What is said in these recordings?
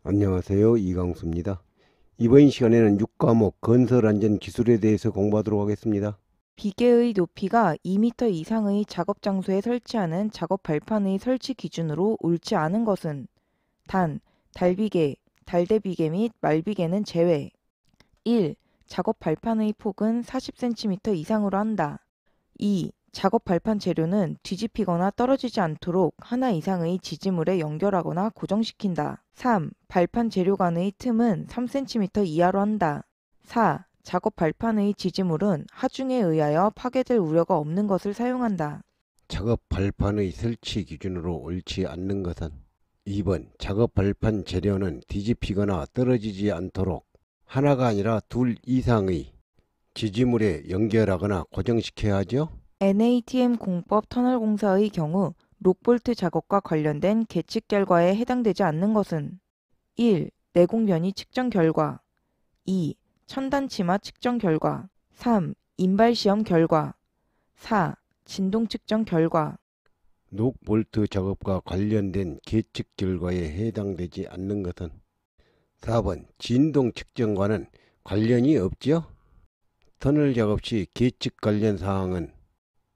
안녕하세요. 이강수입니다. 이번 시간에는 6과목 건설안전기술에 대해서 공부하도록 하겠습니다. 비계의 높이가 2m 이상의 작업 장소에 설치하는 작업 발판의 설치 기준으로 옳지 않은 것은 단, 달비계, 달대비계 및 말비계는 제외. 1. 작업 발판의 폭은 40cm 이상으로 한다. 2. 작업 발판 재료는 뒤집히거나 떨어지지 않도록 하나 이상의 지지물에 연결하거나 고정시킨다. 3. 발판 재료 간의 틈은 3cm 이하로 한다. 4. 작업 발판의 지지물은 하중에 의하여 파괴될 우려가 없는 것을 사용한다. 작업 발판의 설치 기준으로 옳지 않는 것은 2번 작업 발판 재료는 뒤집히거나 떨어지지 않도록 하나가 아니라 둘 이상의 지지물에 연결하거나 고정시켜야 하죠. NATM 공법 터널 공사의 경우 록볼트 작업과 관련된 계측 결과에 해당되지 않는 것은 1. 내공 변이 측정 결과 2. 천단 치마 측정 결과 3. 인발 시험 결과 4. 진동 측정 결과 녹볼트 작업과 관련된 계측 결과에 해당되지 않는 것은 4번 진동 측정과는 관련이 없지요. 터널 작업 시 계측 관련 사항은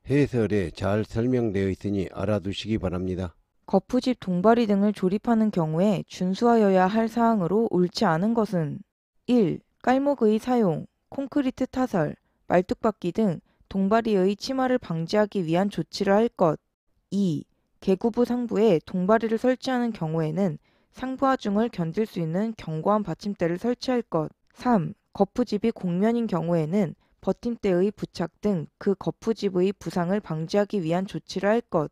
해설에 잘 설명되어 있으니 알아두시기 바랍니다. 거푸집 동바리 등을 조립하는 경우에 준수하여야 할 사항으로 옳지 않은 것은 1. 깔목의 사용, 콘크리트 타설, 말뚝박기 등 동바리의 침하를 방지하기 위한 조치를 할 것. 2. 계구부 상부에 동바리를 설치하는 경우에는 상부 하중을 견딜 수 있는 견고한 받침대를 설치할 것. 3. 거푸집이 곡면인 경우에는 버팀대의 부착 등 그 거푸집의 부상을 방지하기 위한 조치를 할 것.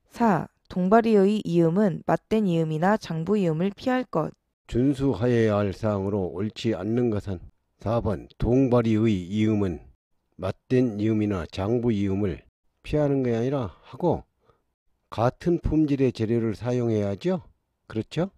4. 동바리의 이음은 맞댄 이음이나 장부 이음을 피할 것. 준수하여야 할 사항으로 옳지 않는 것은 4번 동바리의 이음은 맞댄 이음이나 장부 이음을 피하는 게 아니라 하고 같은 품질의 재료를 사용해야 하죠. 그렇죠?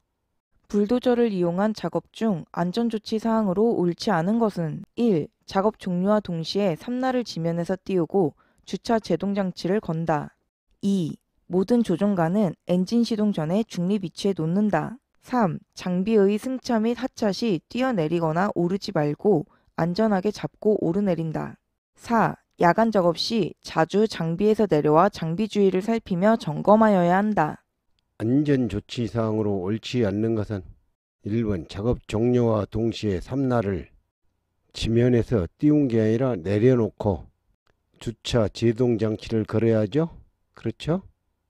불도저를 이용한 작업 중 안전조치 사항으로 옳지 않은 것은 1. 작업 종료와 동시에 삼날을 지면에서 띄우고 주차 제동장치를 건다. 2. 모든 조종관은 엔진 시동 전에 중립 위치에 놓는다. 3. 장비의 승차 및 하차 시 뛰어내리거나 오르지 말고 안전하게 잡고 오르내린다. 4. 야간 작업 시 자주 장비에서 내려와 장비 주위를 살피며 점검하여야 한다. 안전조치 사항으로 옳지 않는 것은 1번 작업 종료와 동시에 삼날을 지면에서 띄운 게 아니라 내려놓고 주차 제동 장치를 걸어야 하죠. 그렇죠?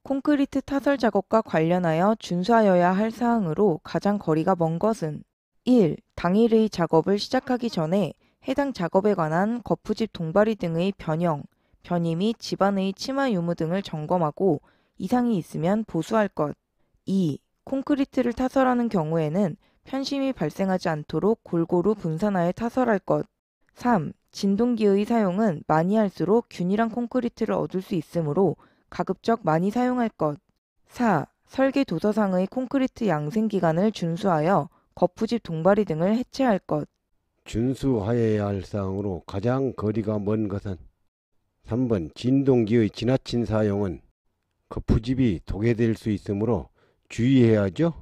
콘크리트 타설 작업과 관련하여 준수하여야 할 사항으로 가장 거리가 먼 것은 1. 당일의 작업을 시작하기 전에 해당 작업에 관한 거푸집 동바리 등의 변형, 변이 및 집안의 치마 유무 등을 점검하고 이상이 있으면 보수할 것. 2. 콘크리트를 타설하는 경우에는 편심이 발생하지 않도록 골고루 분산하여 타설할 것. 3. 진동기의 사용은 많이 할수록 균일한 콘크리트를 얻을 수 있으므로 가급적 많이 사용할 것. 4. 설계 도서상의 콘크리트 양생 기간을 준수하여 거푸집 동바리 등을 해체할 것. 준수하여야 할 사항으로 가장 거리가 먼 것은 3번 진동기의 지나친 사용은 거푸집이 도개될 수 있으므로 주의해야 하죠.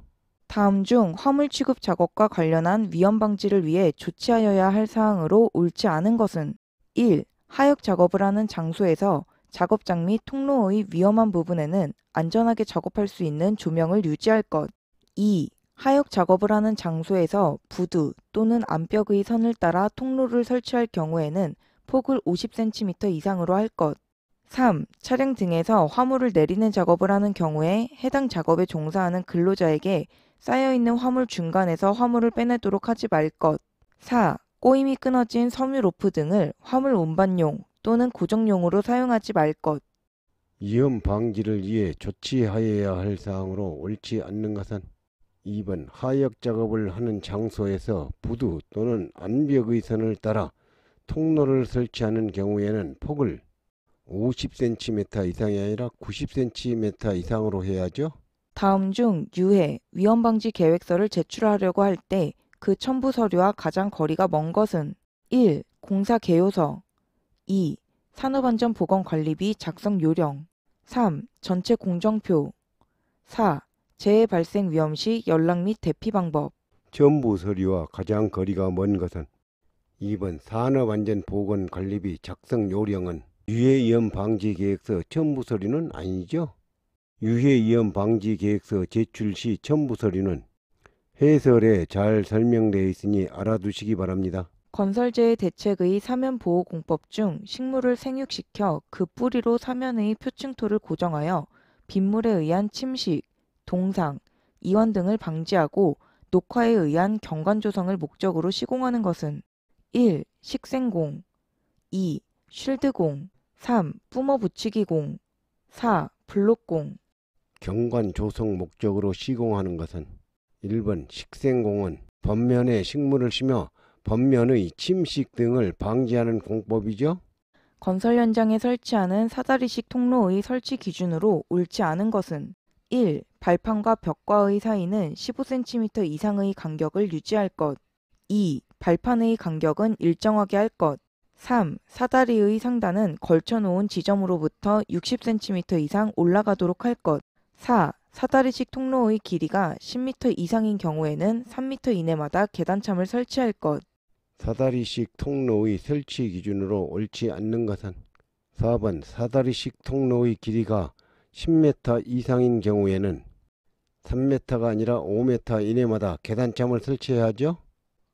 다음 중 화물 취급 작업과 관련한 위험 방지를 위해 조치하여야 할 사항으로 옳지 않은 것은 1. 하역 작업을 하는 장소에서 작업장 및 통로의 위험한 부분에는 안전하게 작업할 수 있는 조명을 유지할 것. 2. 하역 작업을 하는 장소에서 부두 또는 암벽의 선을 따라 통로를 설치할 경우에는 폭을 50cm 이상으로 할 것. 3. 차량 등에서 화물을 내리는 작업을 하는 경우에 해당 작업에 종사하는 근로자에게 쌓여있는 화물 중간에서 화물을 빼내도록 하지 말 것. 4. 꼬임이 끊어진 섬유 로프 등을 화물 운반용 또는 고정용으로 사용하지 말 것. 위험 방지를 위해 조치하여야 할 사항으로 옳지 않는 것은 2번 하역 작업을 하는 장소에서 부두 또는 암벽의 선을 따라 통로를 설치하는 경우에는 폭을 50cm 이상이 아니라 90cm 이상으로 해야죠. 다음 중 유해, 위험방지 계획서를 제출하려고 할 때 그 첨부 서류와 가장 거리가 먼 것은 1. 공사 개요서 2. 산업안전보건관리비 작성 요령 3. 전체 공정표 4. 재해 발생 위험 시 연락 및 대피 방법 첨부 서류와 가장 거리가 먼 것은 2번 산업안전보건관리비 작성 요령은 유해위험 방지 계획서 첨부 서류는 아니죠. 유해위험 방지 계획서 제출 시 첨부 서류는 해설에 잘 설명되어 있으니 알아두시기 바랍니다. 건설재해 대책의 사면보호공법 중 식물을 생육시켜 그 뿌리로 사면의 표층토를 고정하여 빗물에 의한 침식, 동상, 이완 등을 방지하고 녹화에 의한 경관 조성을 목적으로 시공하는 것은 1. 식생공 2. 쉴드공 3. 뿜어 붙이기공 4. 블록공 경관 조성 목적으로 시공하는 것은 1번 식생공은 겉면에 식물을 심어 겉면의 침식 등을 방지하는 공법이죠. 건설 현장에 설치하는 사다리식 통로의 설치 기준으로 옳지 않은 것은 1. 발판과 벽과의 사이는 15cm 이상의 간격을 유지할 것 2. 발판의 간격은 일정하게 할 것 3. 사다리의 상단은 걸쳐놓은 지점으로부터 60cm 이상 올라가도록 할 것 4. 사다리식 통로의 길이가 10m 이상인 경우에는 3m 이내마다 계단참을 설치할 것 사다리식 통로의 설치 기준으로 옳지 않는 것은 4번 사다리식 통로의 길이가 10m 이상인 경우에는 3m가 아니라 5m 이내마다 계단참을 설치해야 하죠.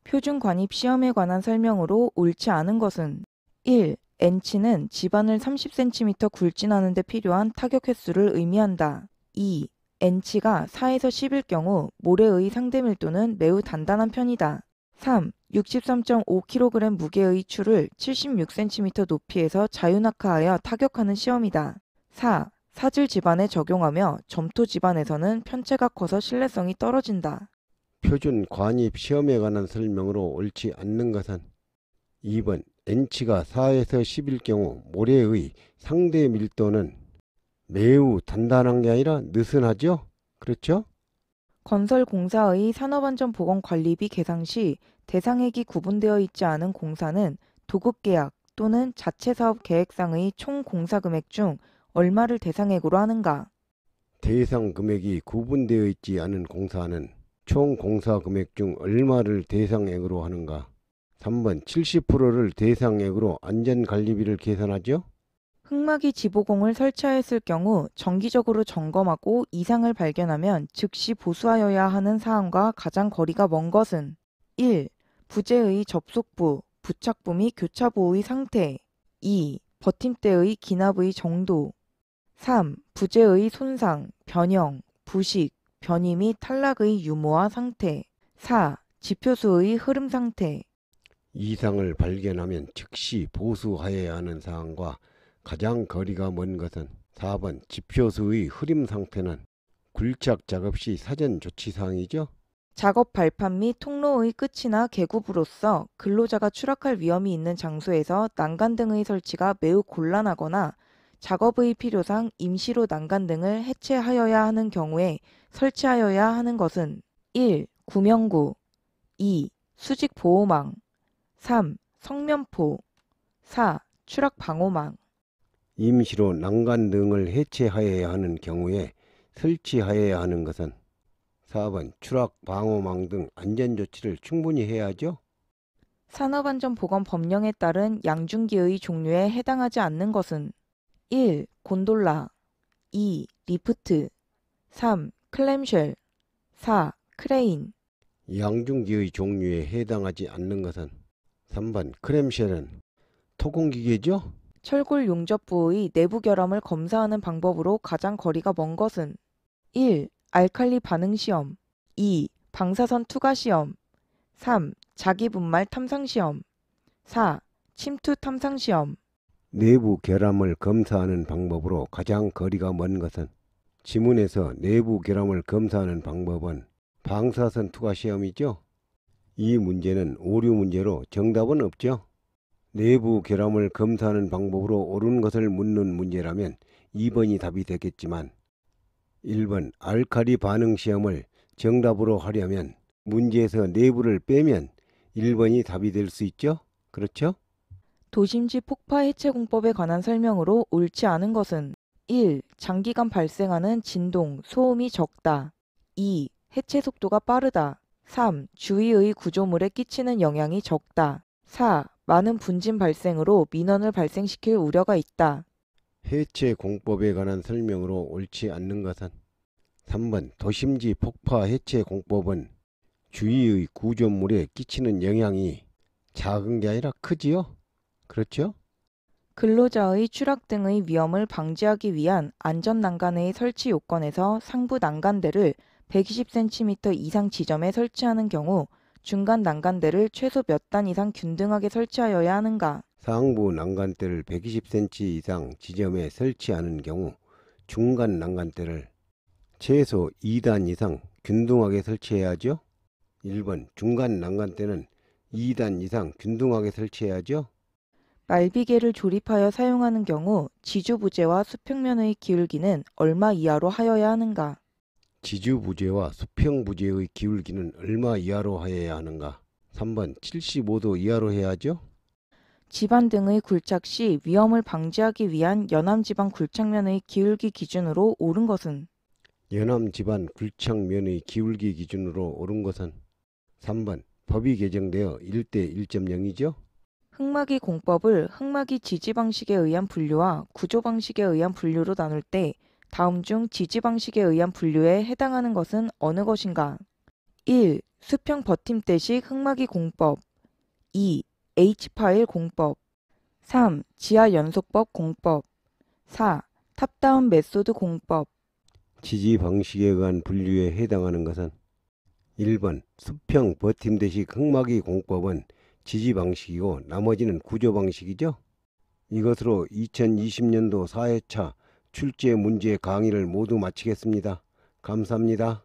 표준 관입 시험에 관한 설명으로 옳지 않은 것은 1. N치는 집안을 30cm 굴진하는 데 필요한 타격 횟수를 의미한다. 2. N치가 4에서 10일 경우 모래의 상대 밀도는 매우 단단한 편이다. 3. 63.5kg 무게의 추를 76cm 높이에서 자유낙하하여 타격하는 시험이다. 4. 사질 집안에 적용하며 점토 집안에서는 편체가 커서 신뢰성이 떨어진다. 표준 관입 시험에 관한 설명으로 옳지 않는 것은 2번 N치가 4에서 10일 경우 모래의 상대 밀도는 매우 단단한 게 아니라 느슨하죠? 그렇죠? 건설공사의 산업안전보건관리비 계상 시 대상액이 구분되어 있지 않은 공사는 도급계약 또는 자체사업 계획상의 총 공사금액 중 얼마를 대상액으로 하는가? 대상 금액이 구분되어 있지 않은 공사는 총 공사 금액 중 얼마를 대상액으로 하는가? 3번 70%를 대상액으로 안전관리비를 계산하죠? 흙막이 지보공을 설치하였을 경우 정기적으로 점검하고 이상을 발견하면 즉시 보수하여야 하는 사항과 가장 거리가 먼 것은 1. 부재의 접속부, 부착부 및 교차부의 상태 2. 버팀대의 기납의 정도 3. 부재의 손상, 변형, 부식, 변이 및 탈락의 유무와 상태 4. 지표수의 흐름 상태 이상을 발견하면 즉시 보수하여야 하는 사항과 가장 거리가 먼 것은 4번 지표수의 흐림 상태는 굴착 작업 시 사전 조치 사항이죠. 작업 발판 및 통로의 끝이나 계급으로서 근로자가 추락할 위험이 있는 장소에서 난간 등의 설치가 매우 곤란하거나 작업의 필요상 임시로 난간 등을 해체하여야 하는 경우에 설치하여야 하는 것은 1. 구명구 2. 수직 보호망 3. 성면포 4. 추락 방호망 임시로 난간 등을 해체하여야 하는 경우에 설치하여야 하는 것은 4번 추락 방호망 등 안전조치를 충분히 해야 하죠. 산업안전보건법령에 따른 양중기의 종류에 해당하지 않는 것은 1. 곤돌라 2. 리프트 3. 클램쉘 4. 크레인 양중기의 종류에 해당하지 않는 것은 3번 크램쉘은 토공기계죠. 철골 용접부의 내부 결함을 검사하는 방법으로 가장 거리가 먼 것은 1. 알칼리 반응 시험 2. 방사선 투과 시험 3. 자기분말 탐상 시험 4. 침투 탐상 시험 내부 결함을 검사하는 방법으로 가장 거리가 먼 것은 지문에서 내부 결함을 검사하는 방법은 방사선 투과 시험이죠. 이 문제는 오류 문제로 정답은 없죠. 내부 결함을 검사하는 방법으로 옳은 것을 묻는 문제라면 2번이 답이 되겠지만 1번 알칼리 반응 시험을 정답으로 하려면 문제에서 내부를 빼면 1번이 답이 될 수 있죠. 그렇죠? 도심지 폭파 해체 공법에 관한 설명으로 옳지 않은 것은 1. 장기간 발생하는 진동, 소음이 적다 2. 해체 속도가 빠르다 3. 주위의 구조물에 끼치는 영향이 적다. 4. 많은 분진 발생으로 민원을 발생시킬 우려가 있다. 해체 공법에 관한 설명으로 옳지 않는 것은 3번 도심지 폭파 해체 공법은 주위의 구조물에 끼치는 영향이 작은 게 아니라 크지요? 그렇죠? 근로자의 추락 등의 위험을 방지하기 위한 안전난간의 설치 요건에서 상부 난간대를 120cm 이상 지점에 설치하는 경우 중간 난간대를 최소 몇 단 이상 균등하게 설치하여야 하는가? 상부 난간대를 120cm 이상 지점에 설치하는 경우 중간 난간대를 최소 2단 이상 균등하게 설치해야죠. 1번 중간 난간대는 2단 이상 균등하게 설치해야죠. 말비계를 조립하여 사용하는 경우 지주부재와 수평면의 기울기는 얼마 이하로 하여야 하는가? 지주부재와 수평부재의 기울기는 얼마 이하로 하여야 하는가? 3번 75도 이하로 해야죠. 집안 등의 굴착 시 위험을 방지하기 위한 연암지방 굴착면의 기울기 기준으로 옳은 것은? 연암지반 굴착면의 기울기 기준으로 옳은 것은 3번 법이 개정되어 1대 1.0이죠. 흙막이 공법을 흙막이 지지 방식에 의한 분류와 구조 방식에 의한 분류로 나눌 때 다음 중 지지 방식에 의한 분류에 해당하는 것은 어느 것인가? 1. 수평 버팀대식 흙막이 공법. 2. H파일 공법. 3. 지하 연속법 공법. 4. 탑다운 메소드 공법. 지지 방식에 의한 분류에 해당하는 것은 1번 수평 버팀대식 흙막이 공법은 지지 방식이고 나머지는 구조 방식이죠. 이것으로 2020년도 4회차 출제 문제 강의를 모두 마치겠습니다. 감사합니다.